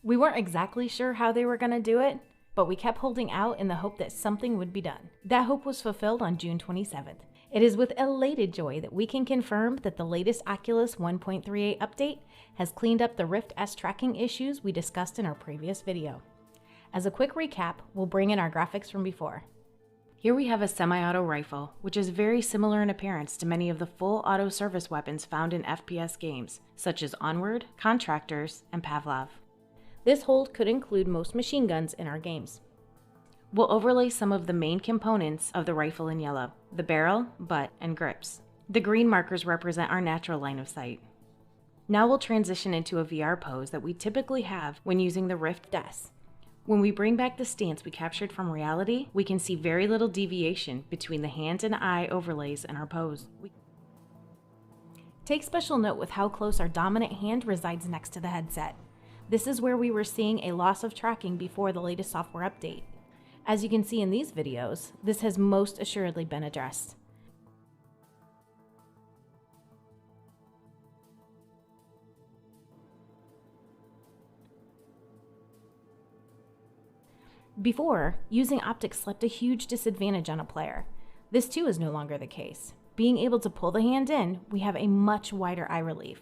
We weren't exactly sure how they were going to do it, but we kept holding out in the hope that something would be done. That hope was fulfilled on June 27th. It is with elated joy that we can confirm that the latest Oculus 1.38 update has cleaned up the Rift S tracking issues we discussed in our previous video. As a quick recap, we'll bring in our graphics from before. Here we have a semi-auto rifle, which is very similar in appearance to many of the full auto service weapons found in FPS games, such as Onward, Contractors, and Pavlov. This hold could include most machine guns in our games. We'll overlay some of the main components of the rifle in yellow: the barrel, butt, and grips. The green markers represent our natural line of sight. Now we'll transition into a VR pose that we typically have when using the Rift S. When we bring back the stance we captured from reality, we can see very little deviation between the hand and eye overlays in our pose. Take special note with how close our dominant hand resides next to the headset. This is where we were seeing a loss of tracking before the latest software update. As you can see in these videos, this has most assuredly been addressed. Before, using optics left a huge disadvantage on a player. This too is no longer the case. Being able to pull the hand in, we have a much wider eye relief.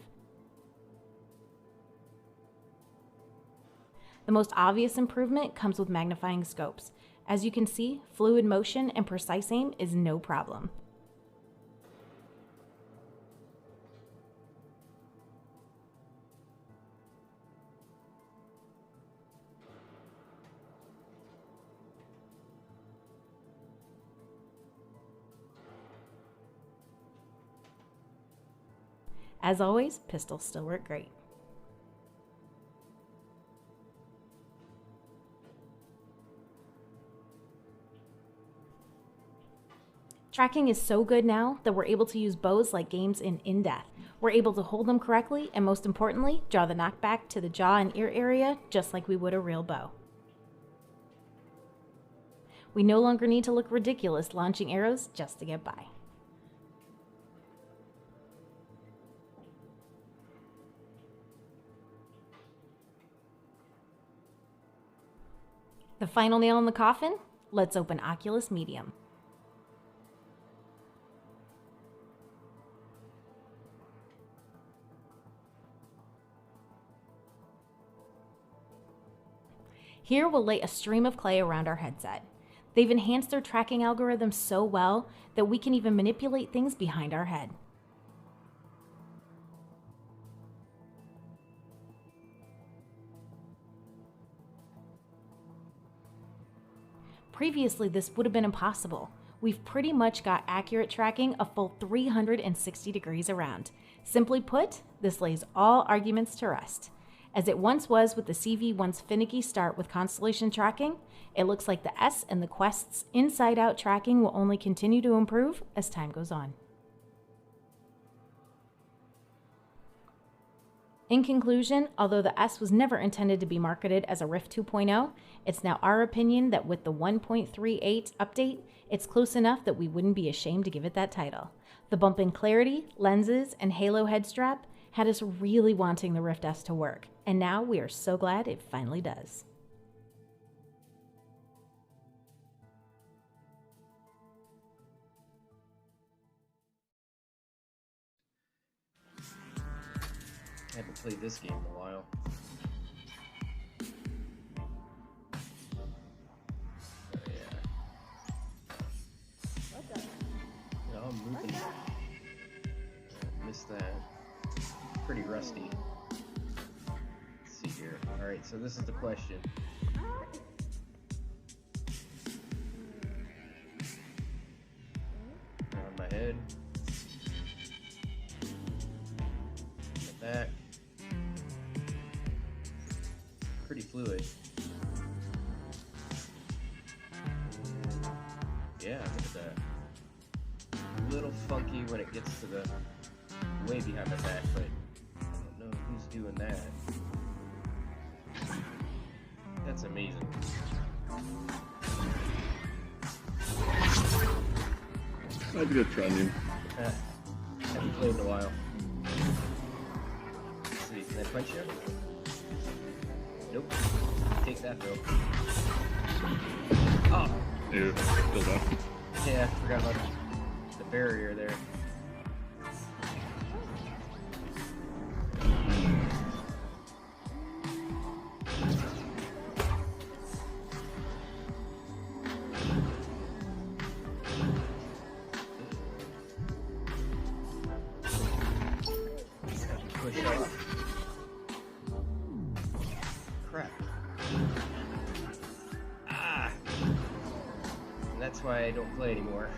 The most obvious improvement comes with magnifying scopes. As you can see, fluid motion and precise aim is no problem. As always, pistols still work great. Tracking is so good now that we're able to use bows like games in Death. We're able to hold them correctly and, most importantly, draw the knockback to the jaw and ear area just like we would a real bow. We no longer need to look ridiculous launching arrows just to get by. The final nail in the coffin? Let's open Oculus Medium. Here we'll lay a stream of clay around our headset. They've enhanced their tracking algorithm so well that we can even manipulate things behind our head. Previously, this would have been impossible. We've pretty much got accurate tracking a full 360 degrees around. Simply put, this lays all arguments to rest. As it once was with the CV1's finicky start with constellation tracking, it looks like the S and the Quest's inside-out tracking will only continue to improve as time goes on. In conclusion, although the S was never intended to be marketed as a Rift 2.0, it's now our opinion that with the 1.38 update, it's close enough that we wouldn't be ashamed to give it that title. The bump in clarity, lenses, and halo head strap had us really wanting the Rift S to work, and now we are so glad it finally does. I haven't played this game in a while. Oh, yeah. No, I'm moving. Missed that. Pretty rusty. Let's see here. Alright, so this is the question. Around my head. The back. Pretty fluid. Yeah, look at that. A little funky when it gets to the way behind the back, but I don't know who's doing that. That's amazing. That's a good try, dude. Haven't played in a while. Let's see, can I punch you? Nope. Take that, Phil. Oh! Ew, still down. Yeah, I forgot about the barrier there. Push off. Crap. Ah! And that's why I don't play anymore.